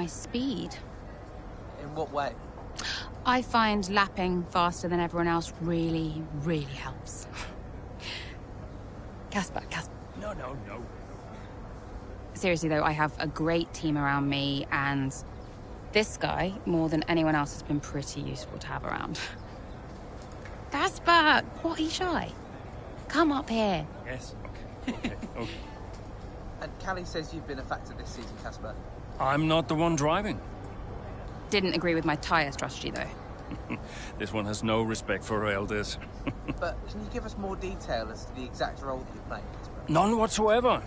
speed. In what way? I find lapping faster than everyone else really, really helps. Casper. No. Seriously though, I have a great team around me, and this guy, more than anyone else, has been pretty useful to have around. Casper, what are you shy? Come up here. Yes, okay. And Callie says you've been a factor this season, Casper. I'm not the one driving. Didn't agree with my tyre strategy though. This one has no respect for her elders. But can you give us more detail as to the exact role that you're playing, Casper? None whatsoever.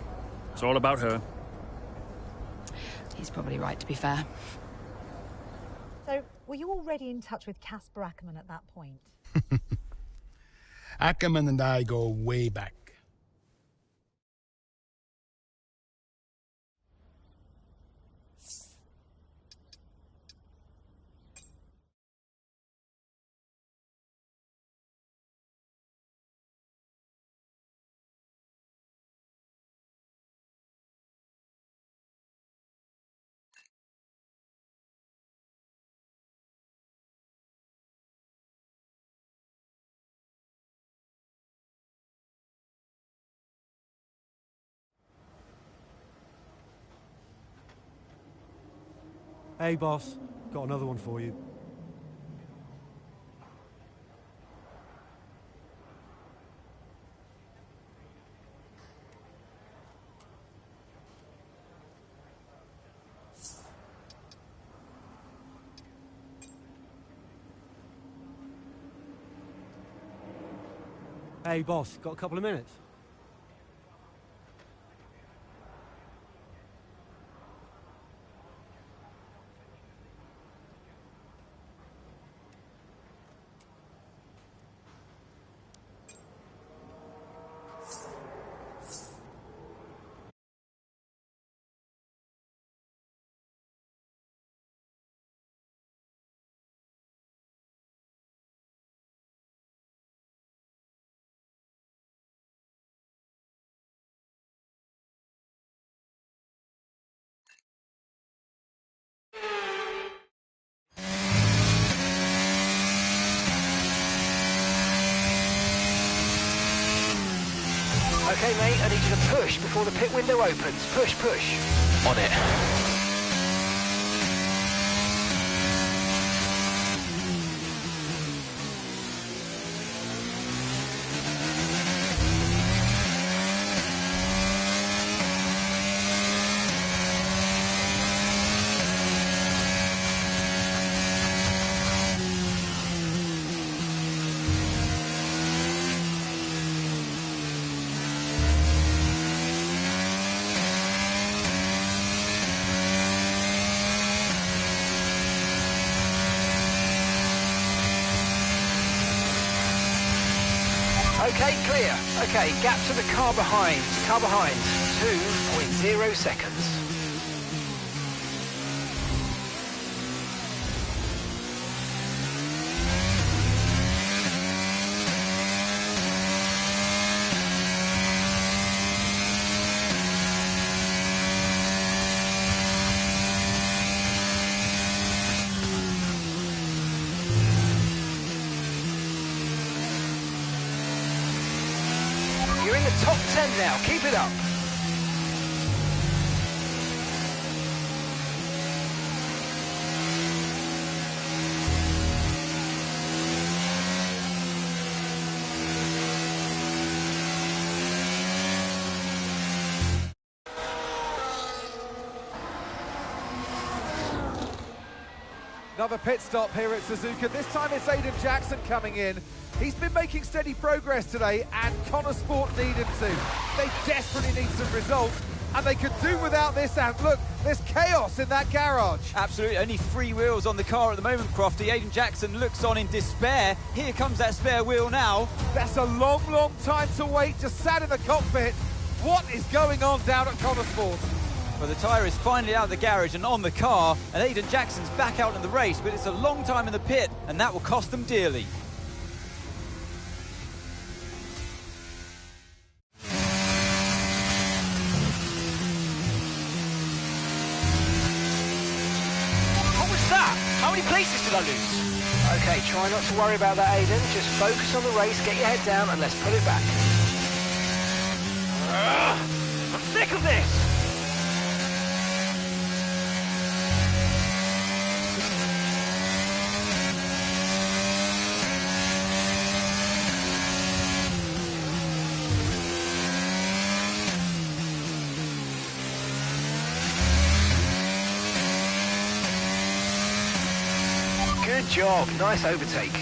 It's all about her. He's probably right, to be fair. So, were you already in touch with Casper Ackerman at that point? Ackerman and I go way back. Hey, boss. Got another one for you. Hey, boss. Got a couple of minutes? Okay, mate, I need you to push before the pit window opens. Push. On it. Okay, clear. Okay, gap to the car behind. 2.0 seconds. You're in the top 10 now. Keep it up. Another pit stop here at Suzuka. This time it's Aiden Jackson coming in. He's been making steady progress today, and Connor Sport need him to. They desperately need some results, and they could do without this. And look, there's chaos in that garage. Absolutely, only 3 wheels on the car at the moment, Crofty. Aiden Jackson looks on in despair. Here comes that spare wheel now. That's a long, long time to wait, just sat in the cockpit. What is going on down at Connor Sport? Well, the tyre is finally out of the garage and on the car, and Aiden Jackson's back out in the race, but it's a long time in the pit, and that will cost them dearly. many places did I lose? Okay, try not to worry about that, Aiden. Just focus on the race, get your head down, and let's put it back. I'm sick of this! Good job, nice overtake.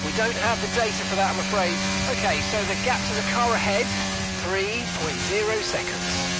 We don't have the data for that, I'm afraid. Okay, so the gap to the car ahead, 3.0 seconds.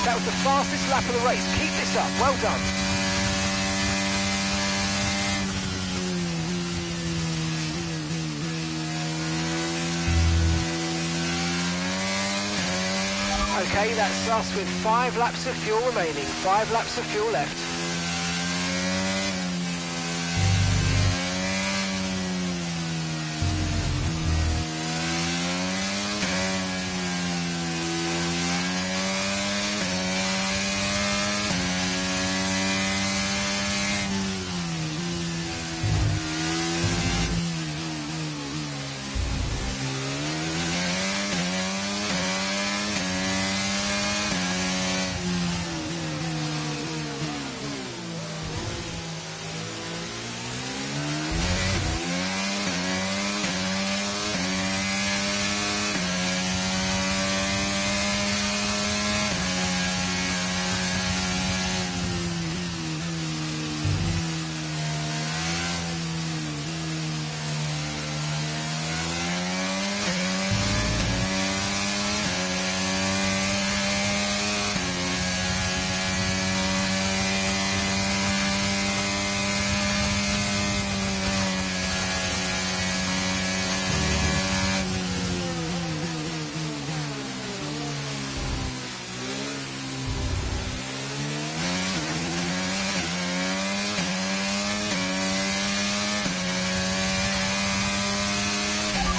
That was the fastest lap of the race. Keep this up. Well done. Okay, that's us with 5 laps of fuel remaining. 5 laps of fuel left.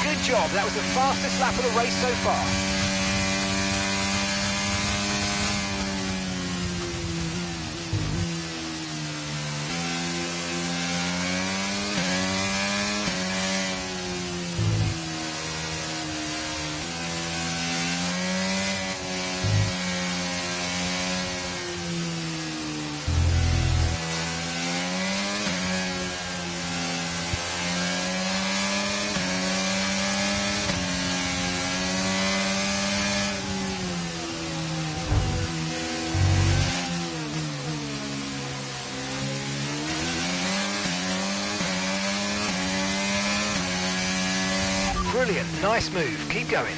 Good job, that was the fastest lap of the race so far. Brilliant, nice move, keep going.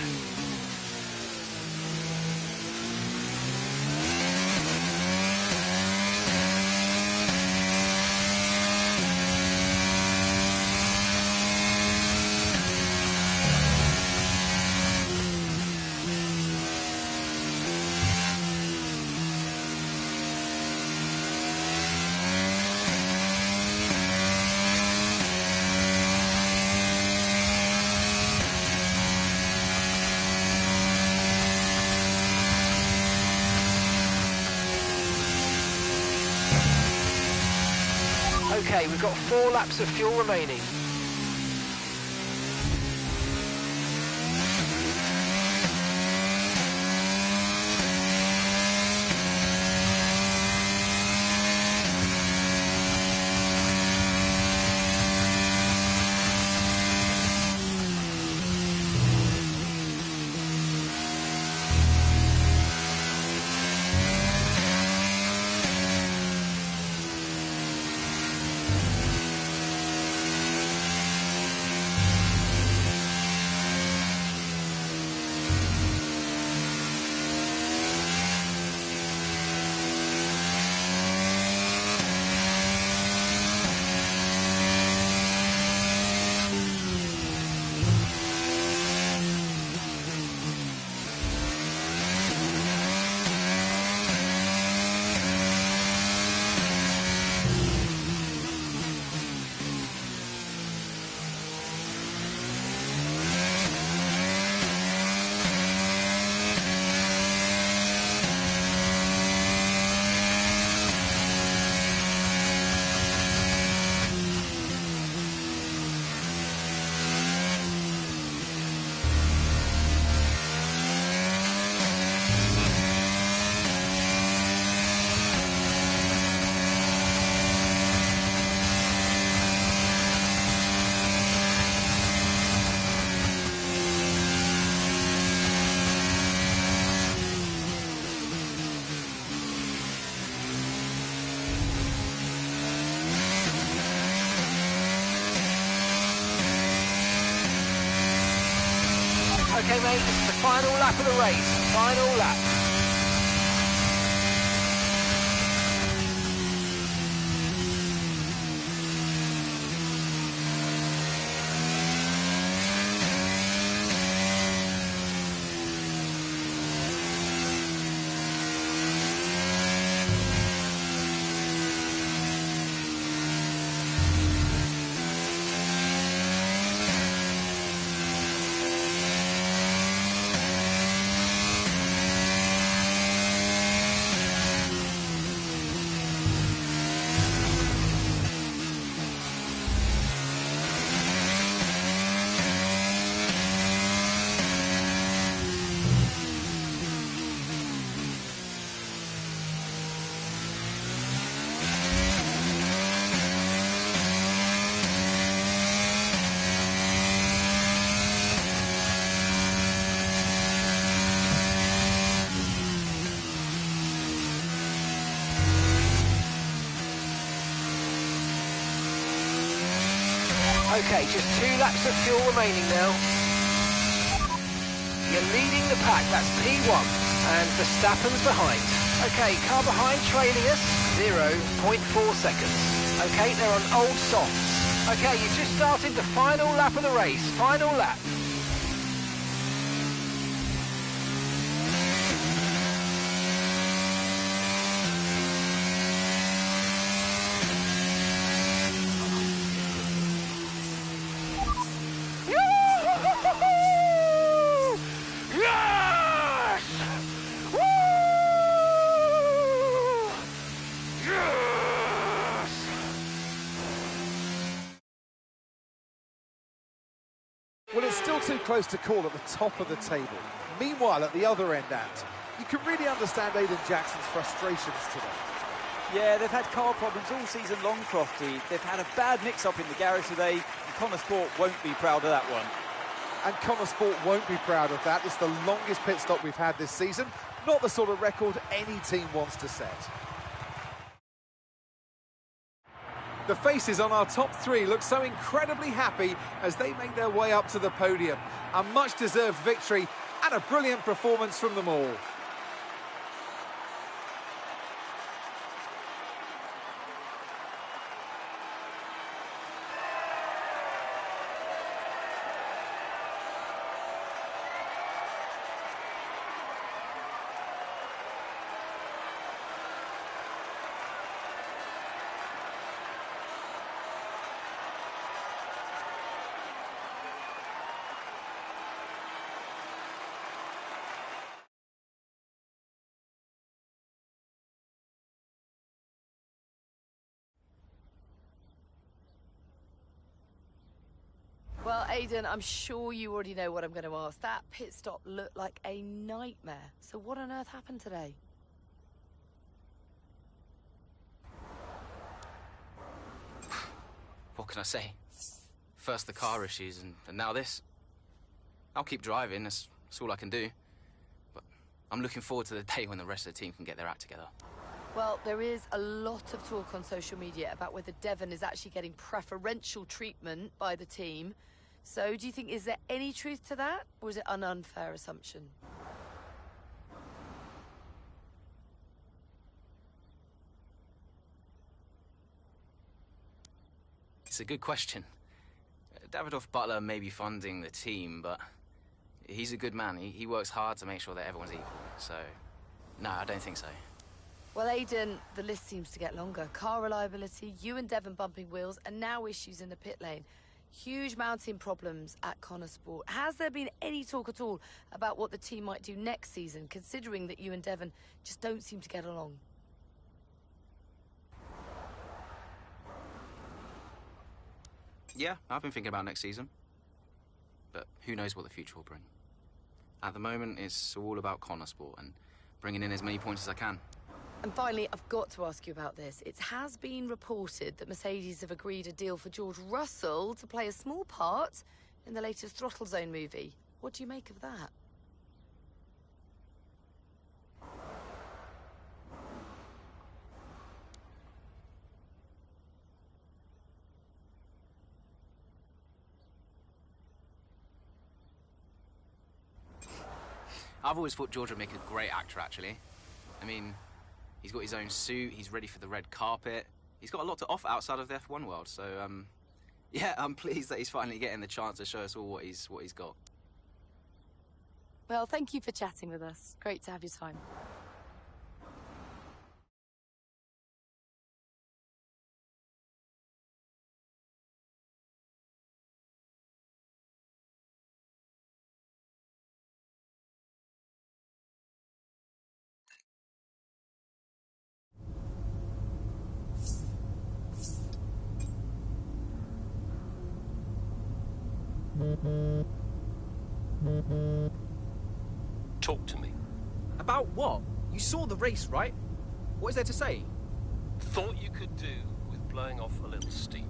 Okay, we've got 4 laps of fuel remaining. Okay, mate, this is the final lap of the race. Final lap. Okay, just 2 laps of fuel remaining now. You're leading the pack, that's P1, and Verstappen's behind. Okay, car behind trailing us, 0.4 seconds. Okay, they're on old softs. Okay, you're just starting the final lap of the race, final lap. Well, it's still too close to call at the top of the table. Meanwhile, at the other end, Ant, you can really understand Aiden Jackson's frustrations today. Yeah, they've had car problems all season long, Crofty. They've had a bad mix-up in the garage today, and Connor Sport won't be proud of that one. And Connor Sport won't be proud of that. It's the longest pit stop we've had this season. Not the sort of record any team wants to set. The faces on our top 3 look so incredibly happy as they make their way up to the podium. A much-deserved victory and a brilliant performance from them all. Well, Aiden, I'm sure you already know what I'm going to ask. That pit stop looked like a nightmare. So what on earth happened today? What can I say? First the car issues and now this. I'll keep driving, that's all I can do. But I'm looking forward to the day when the rest of the team can get their act together. Well, there is a lot of talk on social media about whether Devon is actually getting preferential treatment by the team. So do you think, is there any truth to that, or is it an unfair assumption? It's a good question. Davidoff Butler may be funding the team, but he's a good man. He works hard to make sure that everyone's equal. So, no, I don't think so. Well, Aiden, the list seems to get longer. Car reliability, you and Devon bumping wheels, and now issues in the pit lane. Huge mounting problems at Connor Sport. Has there been any talk at all about what the team might do next season, considering that you and Devon just don't seem to get along? Yeah, I've been thinking about next season. But who knows what the future will bring. At the moment, it's all about Connor Sport and bringing in as many points as I can. And finally, I've got to ask you about this. It has been reported that Mercedes have agreed a deal for George Russell to play a small part in the latest Throttle Zone movie. What do you make of that? I've always thought George would make a great actor, actually. I mean, he's got his own suit, he's ready for the red carpet. He's got a lot to offer outside of the F1 world, so, yeah, I'm pleased that he's finally getting the chance to show us all what he's got. Well, thank you for chatting with us. Great to have your time. Talk to me. About what? You saw the race, right? What is there to say? Thought you could do with blowing off a little steam.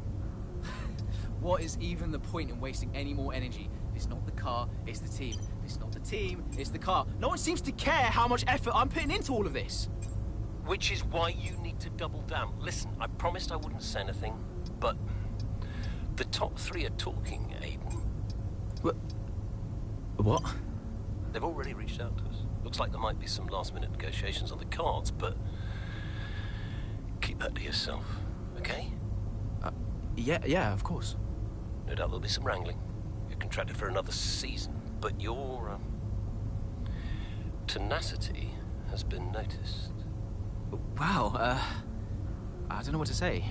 What is even the point in wasting any more energy? It's not the car, it's the team. It's not the team, it's the car. No one seems to care how much effort I'm putting into all of this. Which is why you need to double down. Listen, I promised I wouldn't say anything, but The top three are talking, Aiden. What? They've already reached out to us. Looks like there might be some last-minute negotiations on the cards, but keep that to yourself, okay? Yeah, of course. No doubt there'll be some wrangling. You're contracted for another season, but your tenacity has been noticed. Wow, I don't know what to say.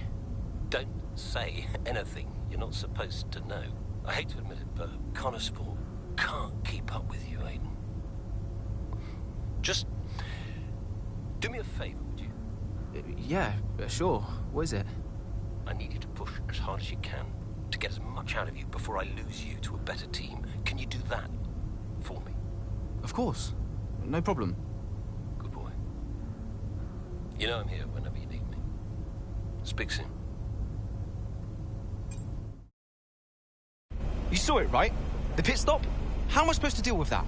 Don't say anything you're not supposed to know. I hate to admit it, but Connor Sport can't keep up with you, Aiden. Just do me a favor, would you? Yeah, sure. What is it? I need you to push as hard as you can to get as much out of you before I lose you to a better team. Can you do that for me? Of course. No problem. Good boy. You know I'm here whenever you need me. Speak soon. You saw it, right? The pit stop? How am I supposed to deal with that?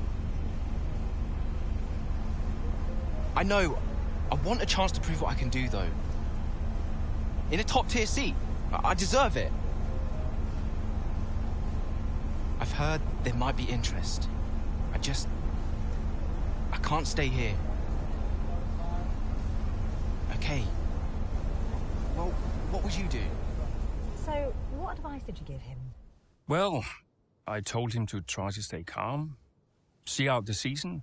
I know. I want a chance to prove what I can do, though. In a top-tier seat. I deserve it. I've heard there might be interest. I can't stay here. Okay. Well, what would you do? So, what advice did you give him? Well, I told him to try to stay calm, see out the season,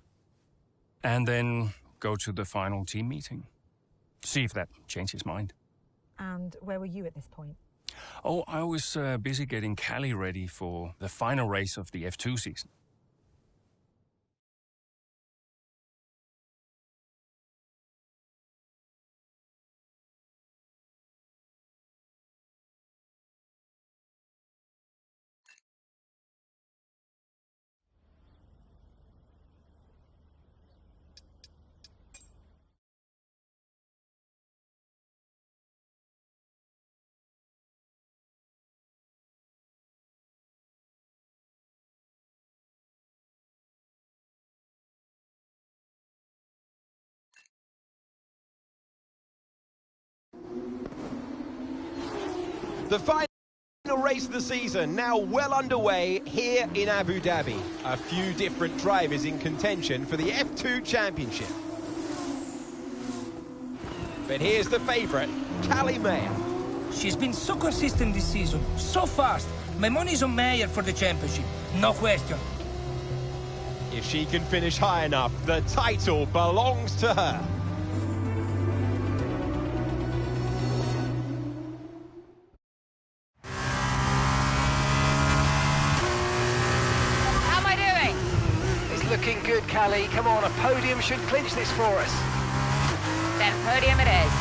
and then go to the final team meeting. See if that changed his mind. And where were you at this point? Oh, I was busy getting Callie ready for the final race of the F2 season. The final race of the season now well underway here in Abu Dhabi. A few different drivers in contention for the F2 Championship. But here's the favourite, Callie Mayer. She's been so consistent this season, so fast. My money's on Mayer for the championship, no question. If she can finish high enough, the title belongs to her. Looking good, Callie. Come on, a podium should clinch this for us. Then podium it is.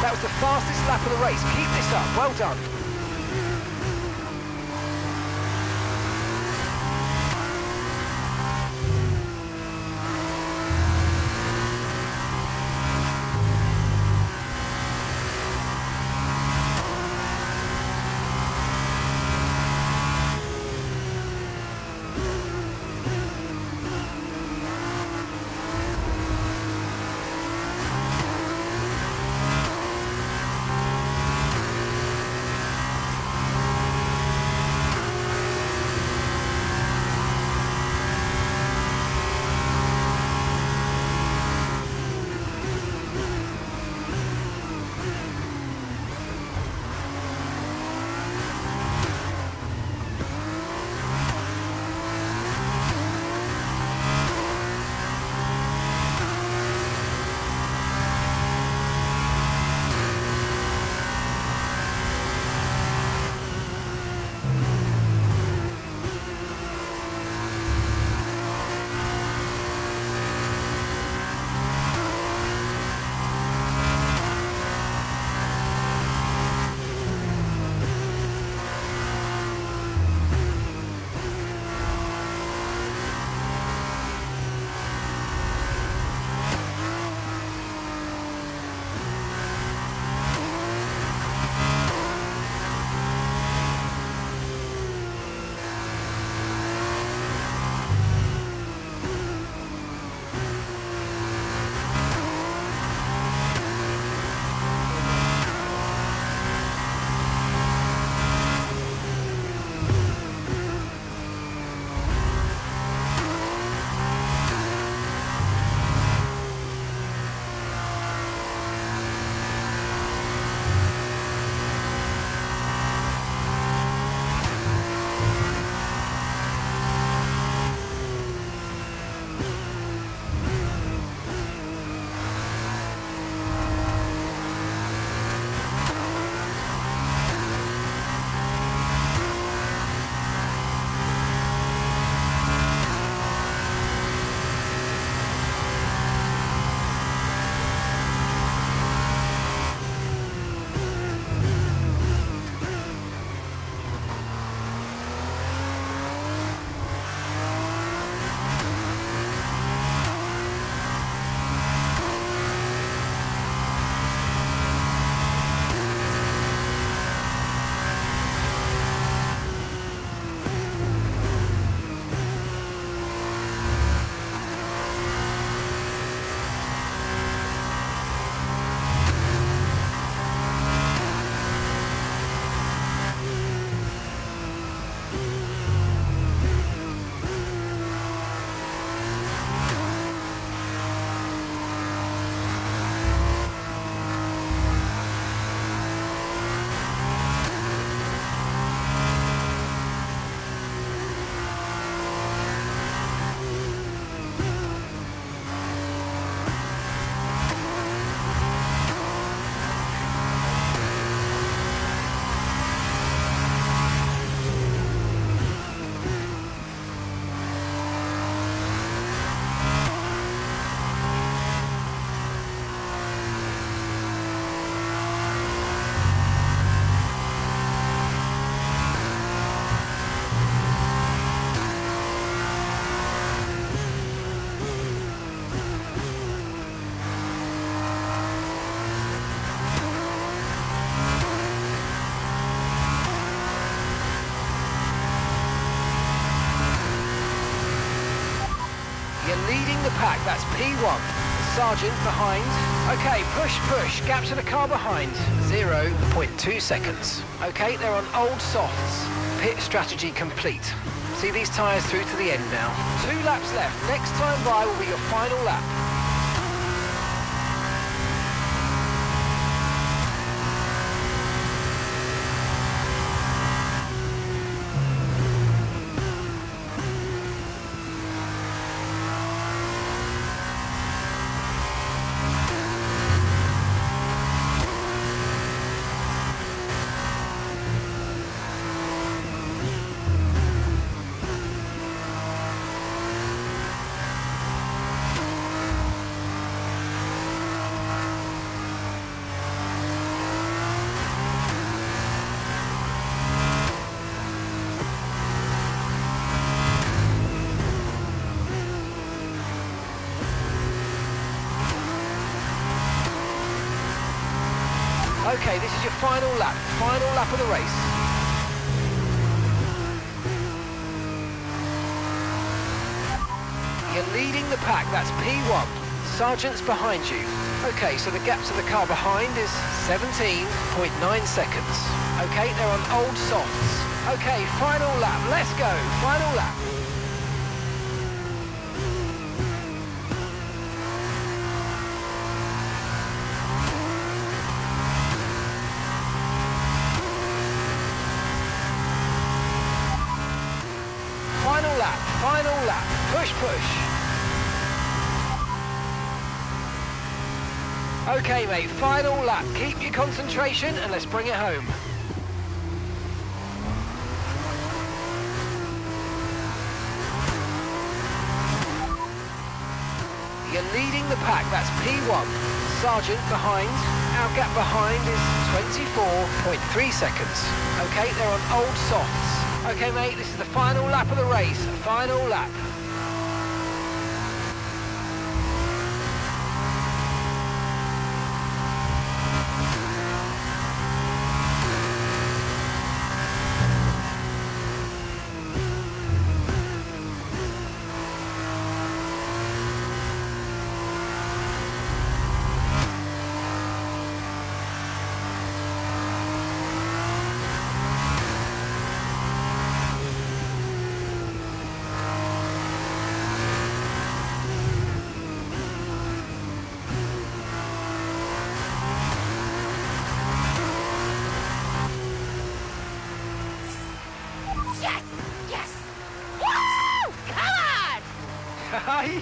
That was the fastest lap of the race. Keep this up. Well done. Leading the pack, that's P1. Sergeant behind. Okay, push. Gap to the car behind. 0.2 seconds. Okay, they're on old softs. Pit strategy complete. See these tyres through to the end now. 2 laps left. Next time by will be your final lap. Okay, this is your final lap of the race. You're leading the pack, that's P1. Sargent's behind you. Okay, so the gap to the car behind is 17.9 seconds. Okay, they're on old softs. Okay, final lap, let's go, final lap. Final lap, push, push. Okay, mate, final lap. Keep your concentration and let's bring it home. You're leading the pack, that's P1. Sargent behind. Our gap behind is 24.3 seconds. Okay, they're on old softs. Okay, mate, this is the final lap of the race. Final lap.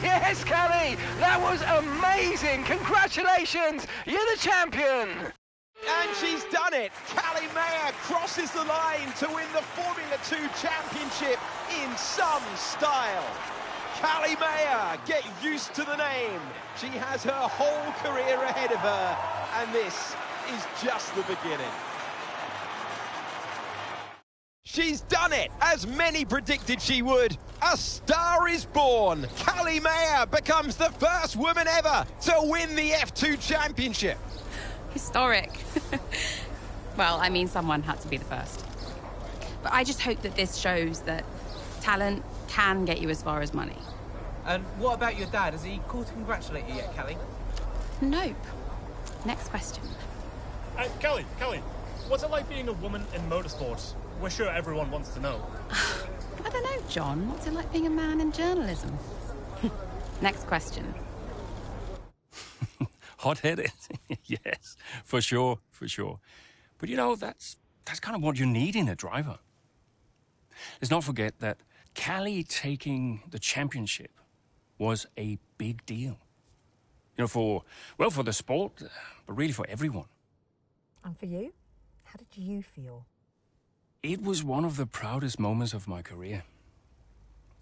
Yes, Callie! That was amazing! Congratulations! You're the champion! And she's done it! Callie Mayer crosses the line to win the Formula 2 Championship in some style. Callie Mayer, get used to the name. She has her whole career ahead of her, and this is just the beginning. She's done it, as many predicted she would. A star is born. Callie Mayer becomes the first woman ever to win the F2 Championship. Historic. Well, I mean, someone had to be the first. But I just hope that this shows that talent can get you as far as money. And what about your dad? Has he called to congratulate you yet, Callie? Nope. Next question. Callie, what's it like being a woman in motorsports? We're sure everyone wants to know. I don't know, John. What's it like being a man in journalism? Next question. Hot-headed, yes, for sure. But you know, that's kind of what you need in a driver. Let's not forget that Callie taking the championship was a big deal. You know, for the sport, but really for everyone. And for you? How did you feel? It was one of the proudest moments of my career.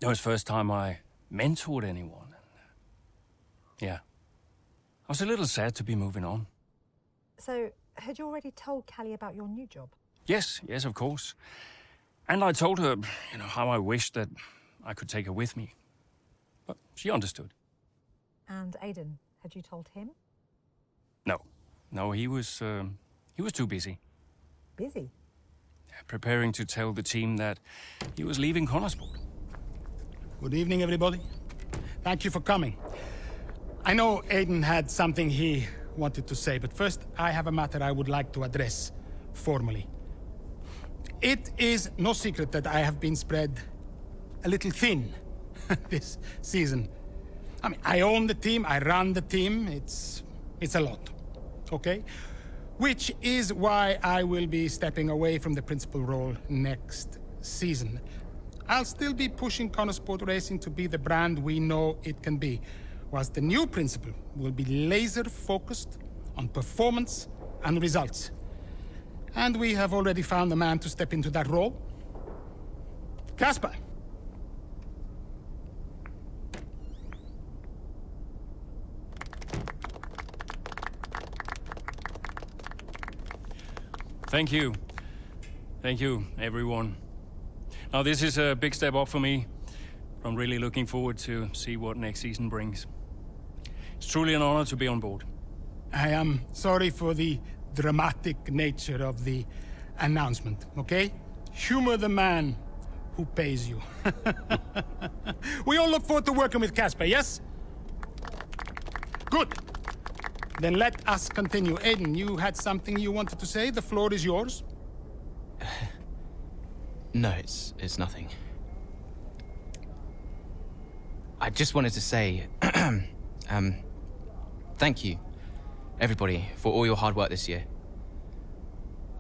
It was the first time I mentored anyone. Yeah. I was a little sad to be moving on. So, had you already told Callie about your new job? Yes, of course. And I told her, you know, how I wished that I could take her with me. But she understood. And Aidan, had you told him? No, he was too busy. Busy? Preparing to tell the team that he was leaving Connorsport. Good evening, everybody. Thank you for coming. I know Aidan had something he wanted to say, but first I have a matter I would like to address formally. It is no secret that I have been spread a little thin this season. I mean, I own the team, I run the team, it's a lot, okay? Which is why I will be stepping away from the principal role next season. I'll still be pushing Connorsport Racing to be the brand we know it can be, whilst the new principal will be laser-focused on performance and results. And we have already found a man to step into that role. Casper. Thank you. Thank you, everyone. Now, this is a big step up for me. I'm really looking forward to see what next season brings. It's truly an honor to be on board. I am sorry for the dramatic nature of the announcement, okay? Humor the man who pays you. We all look forward to working with Casper, yes? Good. Then let us continue. Aiden, you had something you wanted to say? The floor is yours. No, it's nothing. I just wanted to say, thank you, everybody, for all your hard work this year.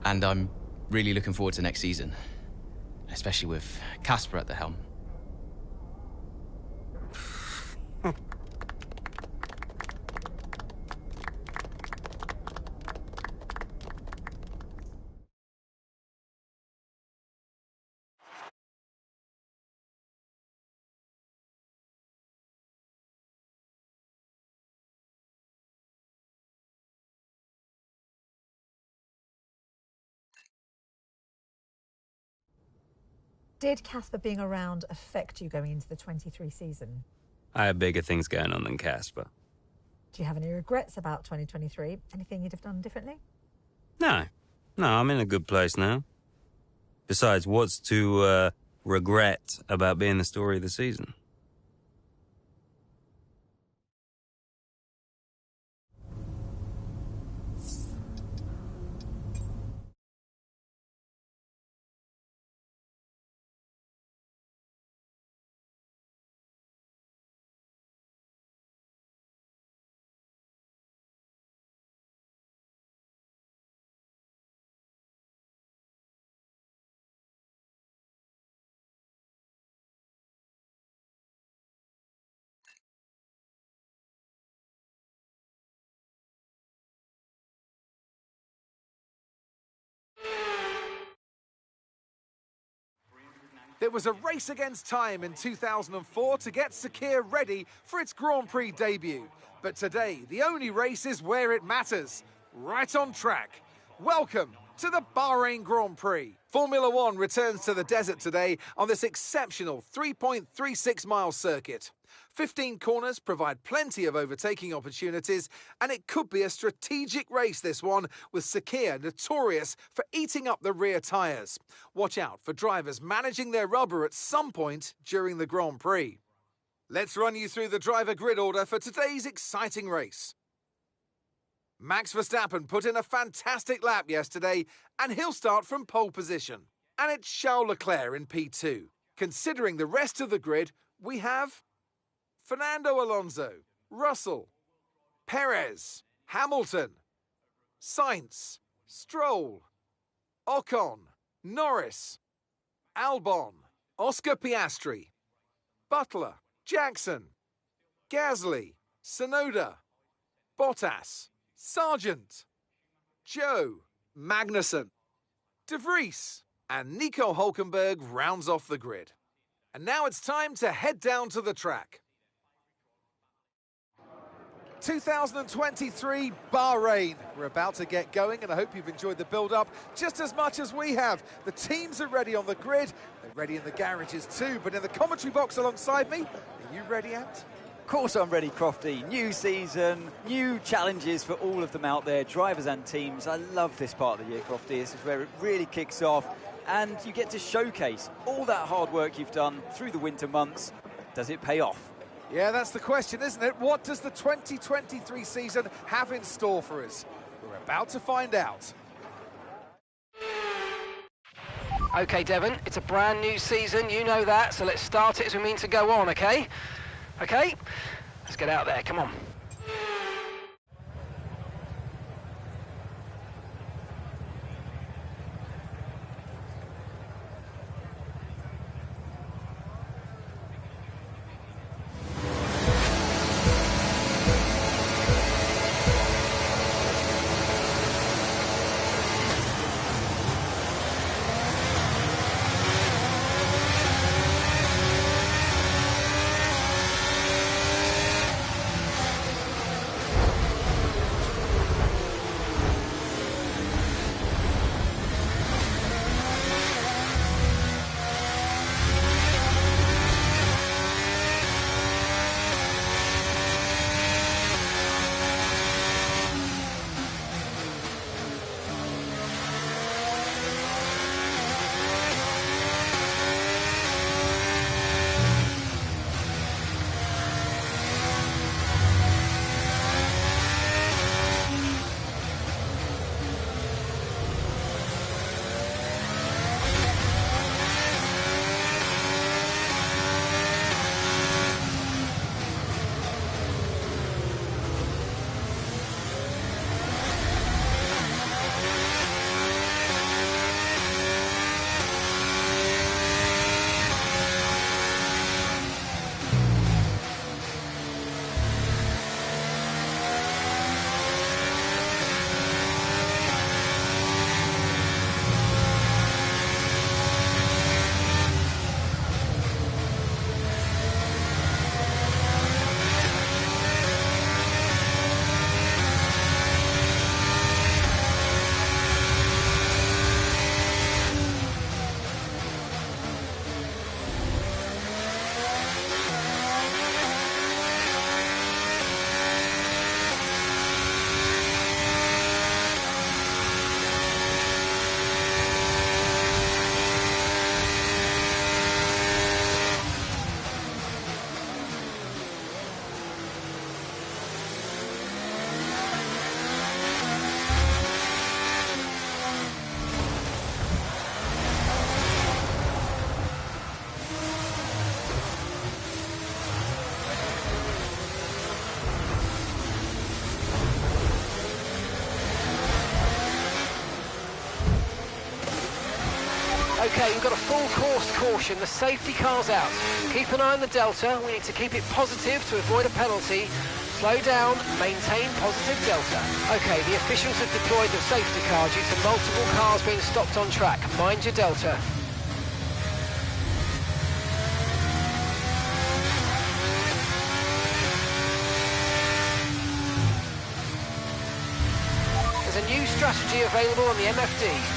And I'm really looking forward to next season, especially with Casper at the helm. Did Casper being around affect you going into the 23 season? I have bigger things going on than Casper. Do you have any regrets about 2023? Anything you'd have done differently? No, I'm in a good place now. Besides, what's to regret about being the story of the season? There was a race against time in 2004 to get Sakir ready for its Grand Prix debut. But today, the only race is where it matters, right on track. Welcome to the Bahrain Grand Prix. Formula One returns to the desert today on this exceptional 3.36-mile circuit. 15 corners provide plenty of overtaking opportunities, and it could be a strategic race, this one, with Sakir notorious for eating up the rear tyres. Watch out for drivers managing their rubber at some point during the Grand Prix. Let's run you through the driver grid order for today's exciting race. Max Verstappen put in a fantastic lap yesterday, and he'll start from pole position. And it's Charles Leclerc in P2. Considering the rest of the grid, we have Fernando Alonso, Russell, Perez, Hamilton, Sainz, Stroll, Ocon, Norris, Albon, Oscar Piastri, Butler, Jackson, Gasly, Tsunoda, Bottas, Sargent, Joe, Magnussen, De Vries, and Nico Hülkenberg rounds off the grid. And now it's time to head down to the track. 2023 Bahrain. We're about to get going, and I hope you've enjoyed the build-up just as much as we have. The teams are ready on the grid. They're ready in the garages too, but in the commentary box alongside me, are you ready, Ant? Of course I'm ready, Crofty. New season, new challenges for all of them out there, drivers and teams. I love this part of the year, Crofty. This is where it really kicks off, and you get to showcase all that hard work you've done through the winter months. Does it pay off? Yeah, that's the question, isn't it? What does the 2023 season have in store for us? We're about to find out. Okay, Devon, it's a brand new season, you know that, so let's start it as we mean to go on, okay? Okay, let's get out there, come on. Okay, we've got a full course caution. The safety car's out. Keep an eye on the delta. We need to keep it positive to avoid a penalty. Slow down, maintain positive delta. Okay, the officials have deployed the safety car due to multiple cars being stopped on track. Mind your delta. There's a new strategy available on the MFD.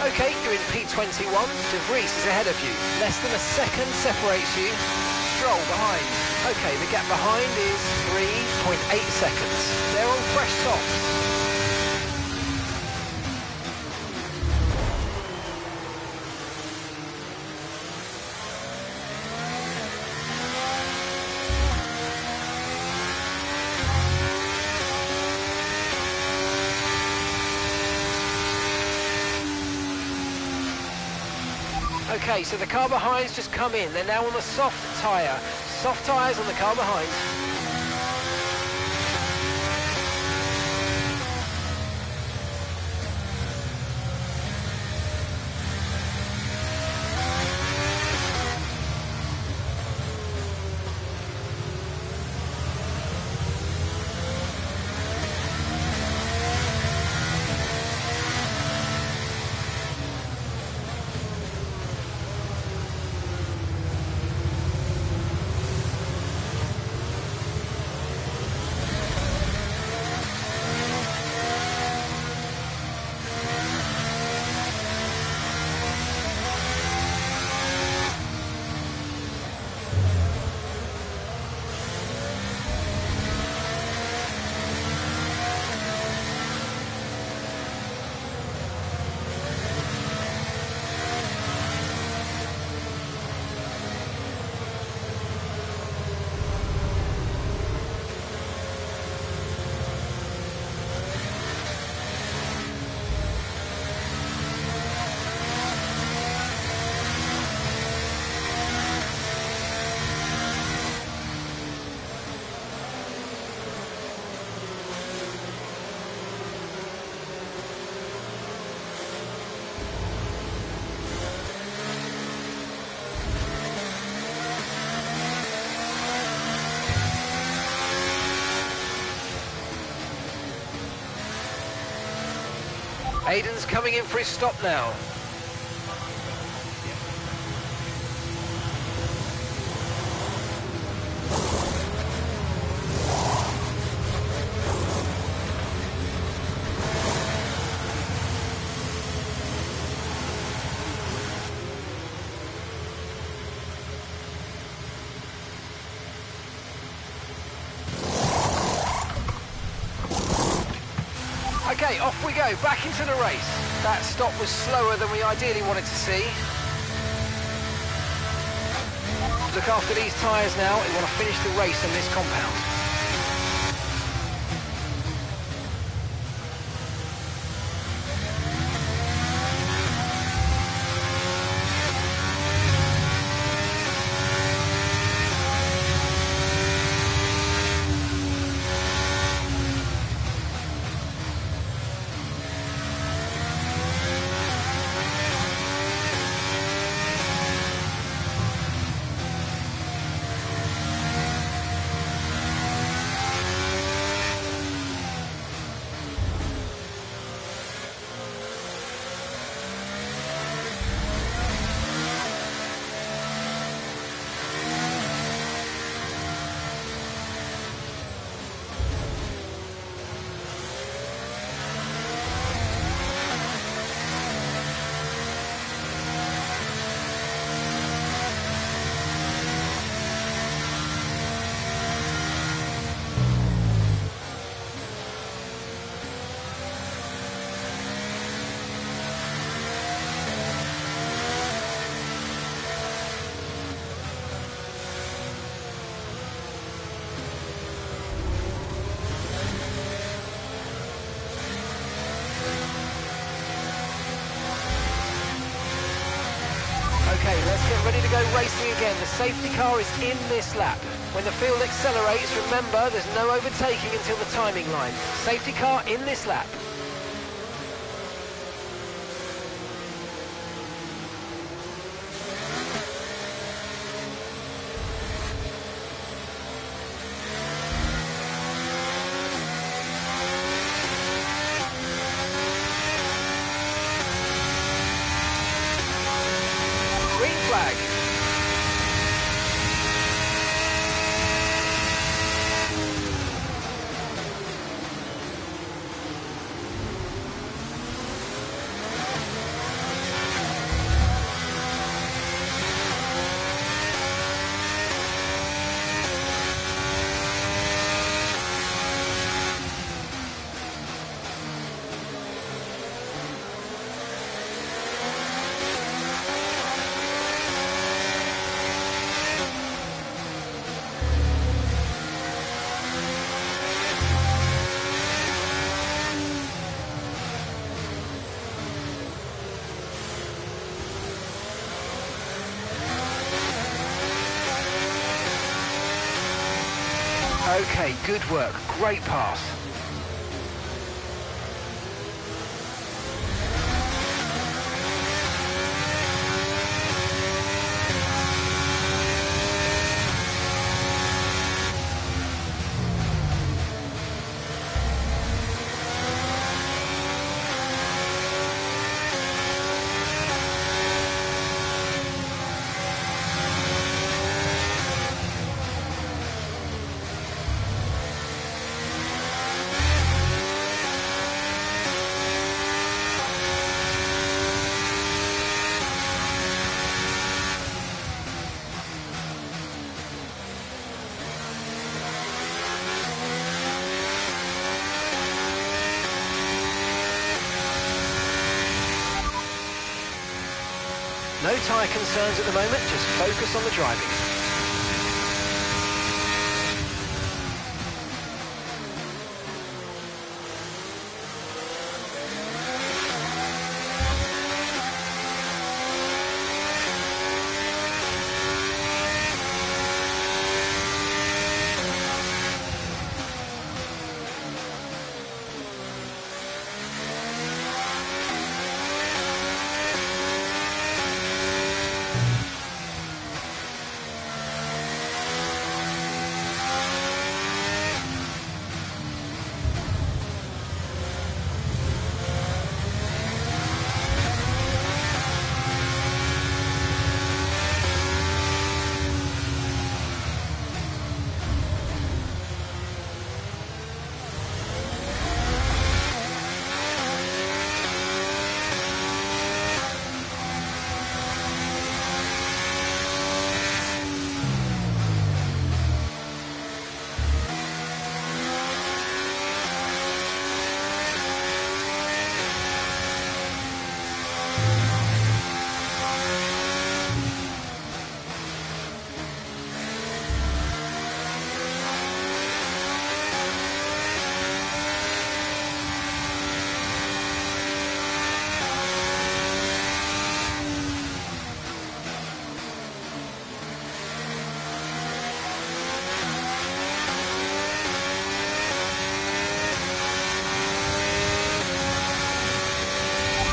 Okay, you're in P21. De Vries is ahead of you. Less than a second separates you. Stroll behind. Okay, the gap behind is 3.8 seconds. They're on fresh softs. Okay, so the car behind's just come in. They're now on a soft tyre. Soft tyres on the car behind. Aiden's coming in for his stop now. Okay, off we go, back into the race. That stop was slower than we ideally wanted to see. Look after these tyres now, we want to finish the race on this compound. ready to go racing again. The safety car is in this lap. When the field accelerates, remember there's no overtaking until the timing line. Safety car in this lap. Green flag. Okay, good work. Great pass. No tyre concerns at the moment, just focus on the driving.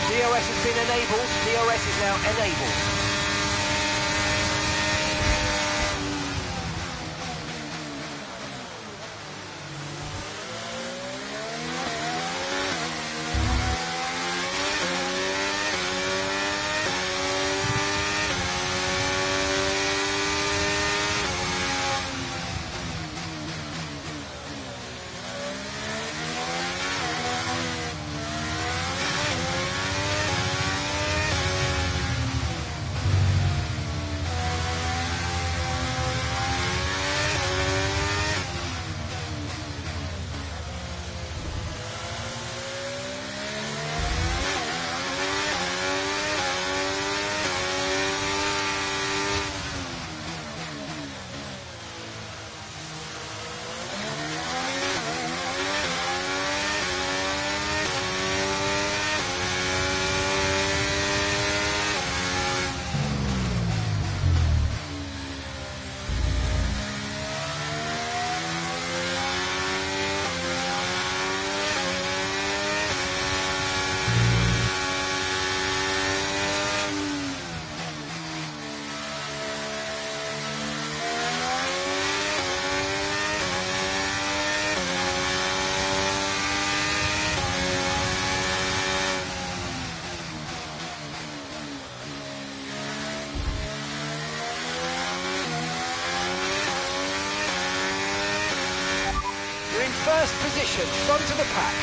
DRS has been enabled. DRS is now enabled. first position, front of the pack.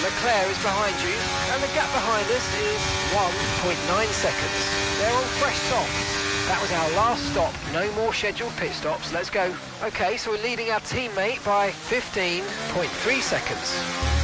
Leclerc is behind you, and the gap behind us is 1.9 seconds. They're on fresh softs. That was our last stop. No more scheduled pit stops. Let's go. Okay, so we're leading our teammate by 15.3 seconds.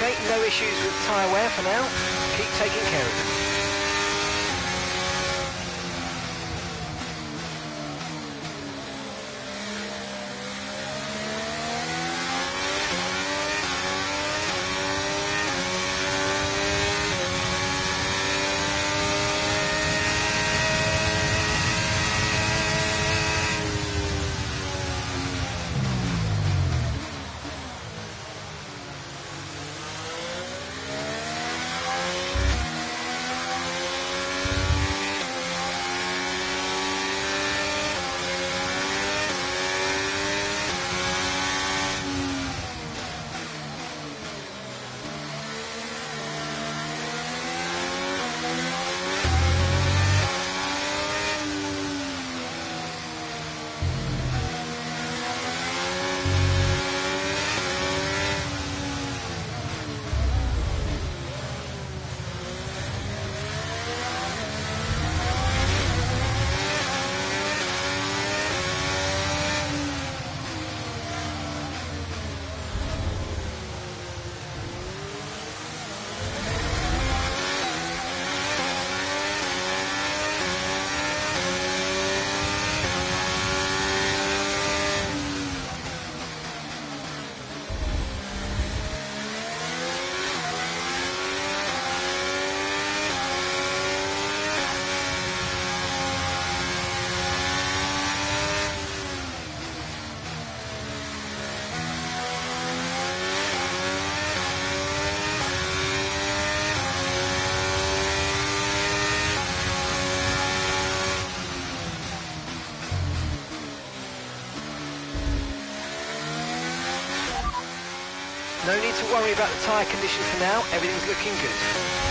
Okay, no issues with tyre wear for now. Keep taking care of them. No need to worry about the tyre condition for now, everything's looking good.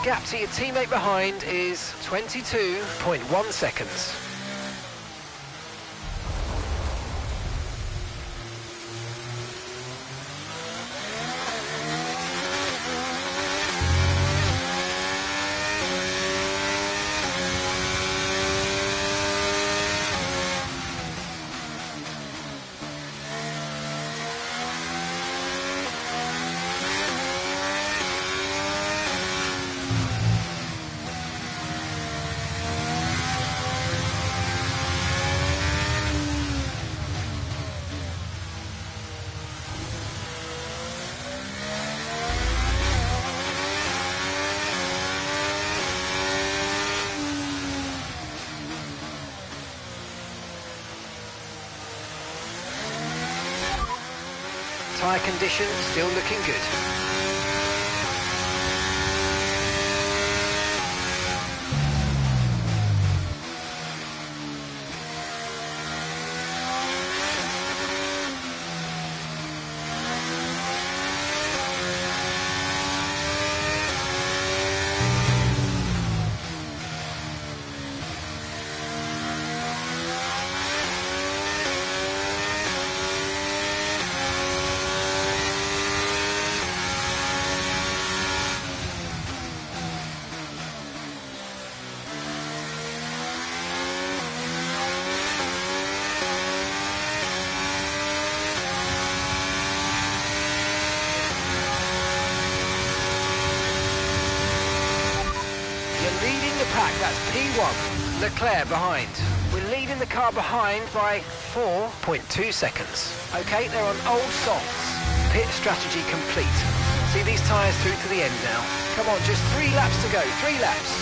gap to your teammate behind is 22.1 seconds. Tyre condition still looking good. That's P1, Leclerc behind. We're leading the car behind by 4.2 seconds. Okay, they're on old softs. Pit strategy complete. See these tyres through to the end now. Come on, just 3 laps to go, 3 laps.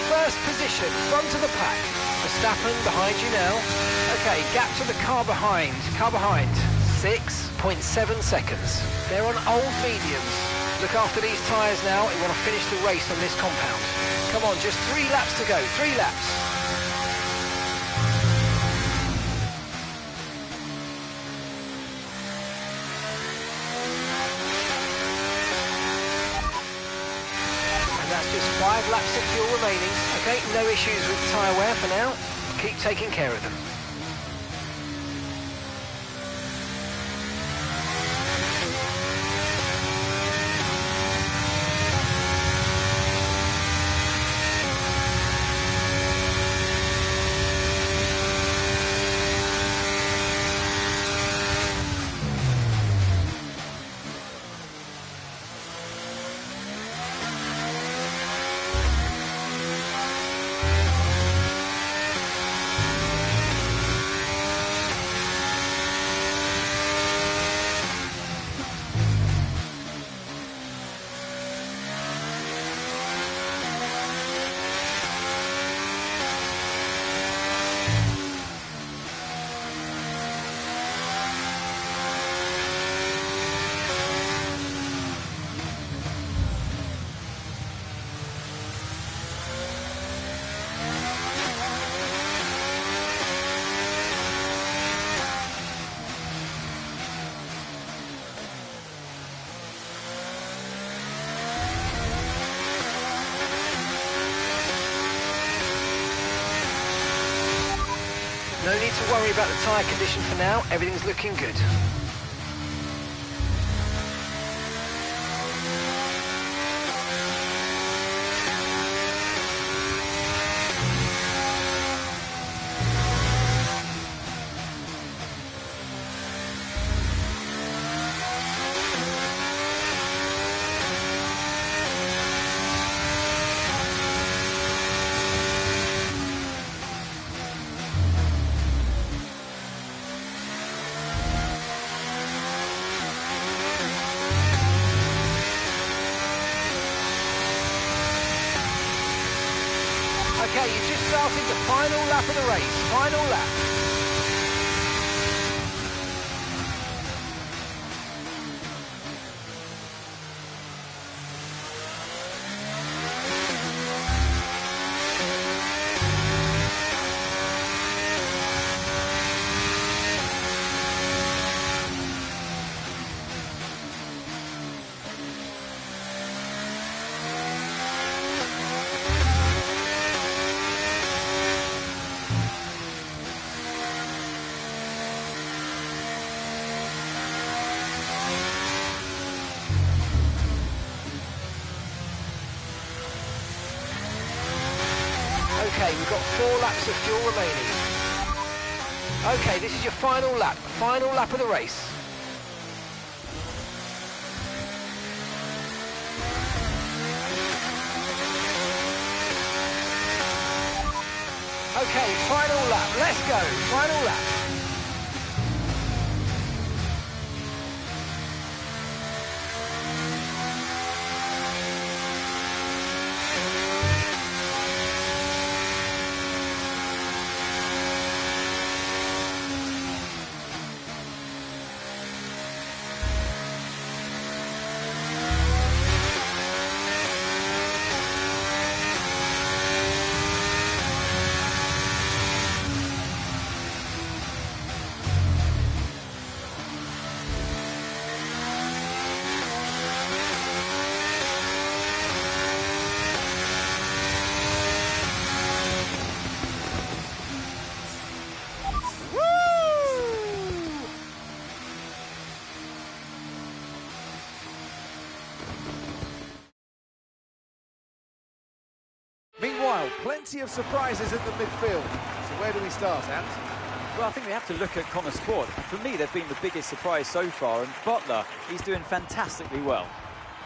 First position, front of the pack. Verstappen behind you now. Okay, gap to the car behind. 6.7 seconds. They're on old mediums. Look after these tyres now. You want to finish the race on this compound. Come on, just 3 laps to go. 3 laps. Just 5 laps of fuel remaining. Okay, no issues with tyre wear for now. Keep taking care of them. No need to worry about the tyre condition for now. Everything's looking good. Okay, you just started the final lap of the race. Final lap. Okay, we've got 4 laps of fuel remaining. Okay, this is your final lap of the race. Okay, final lap, let's go, final lap. Meanwhile, plenty of surprises in the midfield. So where do we start, Ant? Well, I think we have to look at Connor Sport. For me, they've been the biggest surprise so far, and Butler, he's doing fantastically well.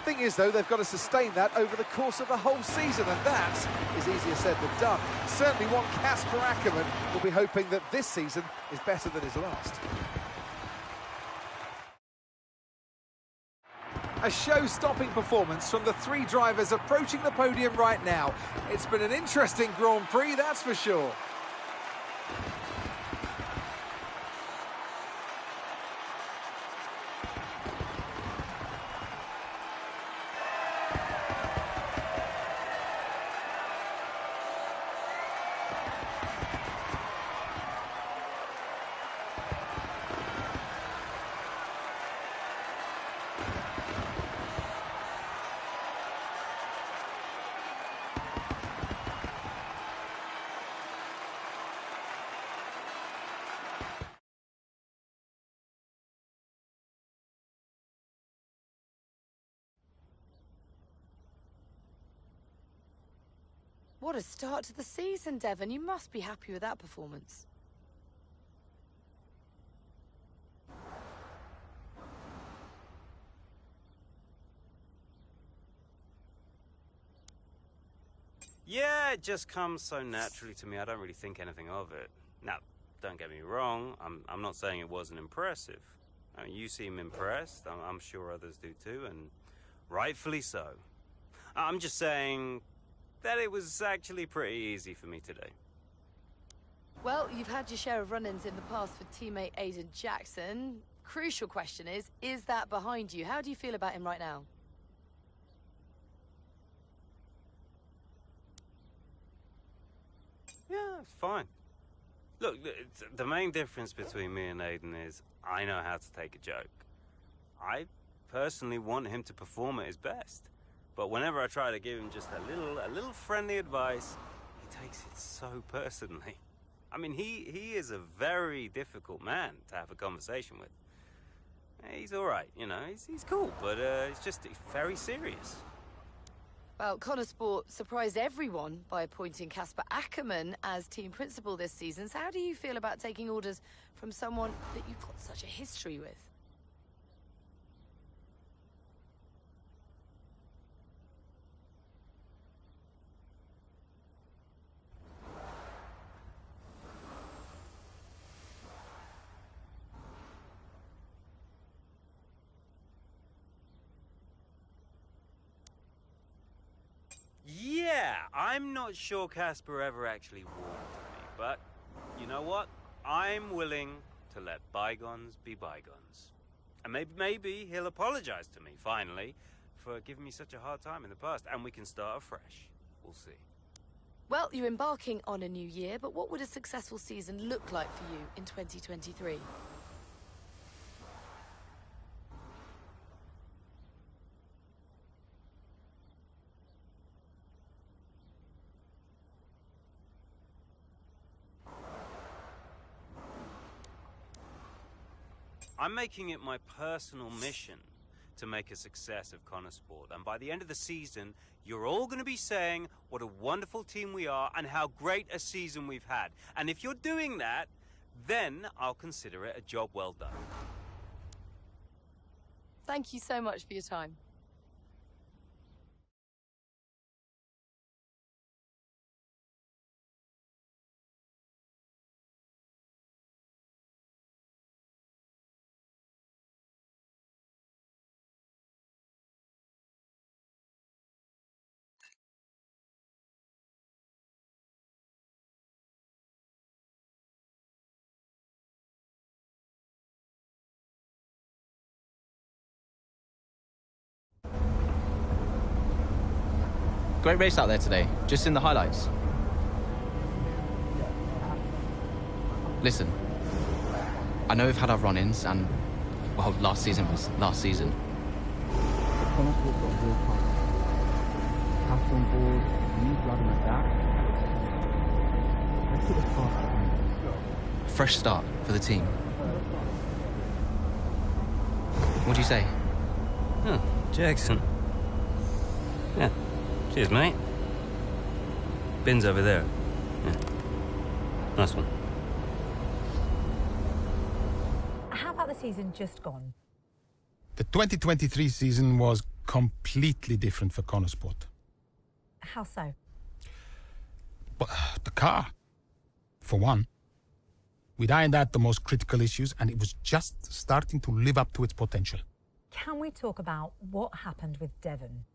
Thing is, though, they've got to sustain that over the course of the whole season, and that is easier said than done. Certainly one Casper Ackerman will be hoping that this season is better than his last. A show-stopping performance from the 3 drivers approaching the podium right now. It's been an interesting Grand Prix, that's for sure. What a start to the season, Devon. You must be happy with that performance. Yeah, it just comes so naturally to me. I don't really think anything of it. Now, don't get me wrong. I'm not saying it wasn't impressive. I mean, you seem impressed. I'm sure others do too, and rightfully so. I'm just saying that it was actually pretty easy for me today. Well, you've had your share of run-ins in the past with teammate Aiden Jackson. Crucial question is that behind you? How do you feel about him right now? Yeah, it's fine. Look, the main difference between me and Aiden is I know how to take a joke. I personally want him to perform at his best. But whenever I try to give him just a little friendly advice, he takes it so personally. I mean, he is a very difficult man to have a conversation with. He's all right, you know, he's cool, but he's very serious. Well, Connor Sport surprised everyone by appointing Casper Ackerman as team principal this season. So how do you feel about taking orders from someone that you've got such a history with? Yeah, I'm not sure Casper ever actually warmed to me, but you know what? I'm willing to let bygones be bygones. And maybe he'll apologize to me, finally, for giving me such a hard time in the past, and we can start afresh. We'll see. Well, you're embarking on a new year, but what would a successful season look like for you in 2023? I'm making it my personal mission to make a success of Connor Sport, and by the end of the season, you're all going to be saying what a wonderful team we are and how great a season we've had. And if you're doing that, then I'll consider it a job well done. Thank you so much for your time. Great race out there today, just in the highlights. Listen, I know we've had our run-ins and, well, last season was last season. Fresh start for the team. What do you say? Oh, Jackson. Yeah. Cheers, mate. Bin's over there. Yeah. Nice one. How about the season just gone? The 2023 season was completely different for Connor Sport. How so? But the car, for one. We'd ironed out the most critical issues, and it was just starting to live up to its potential. Can we talk about what happened with Devon?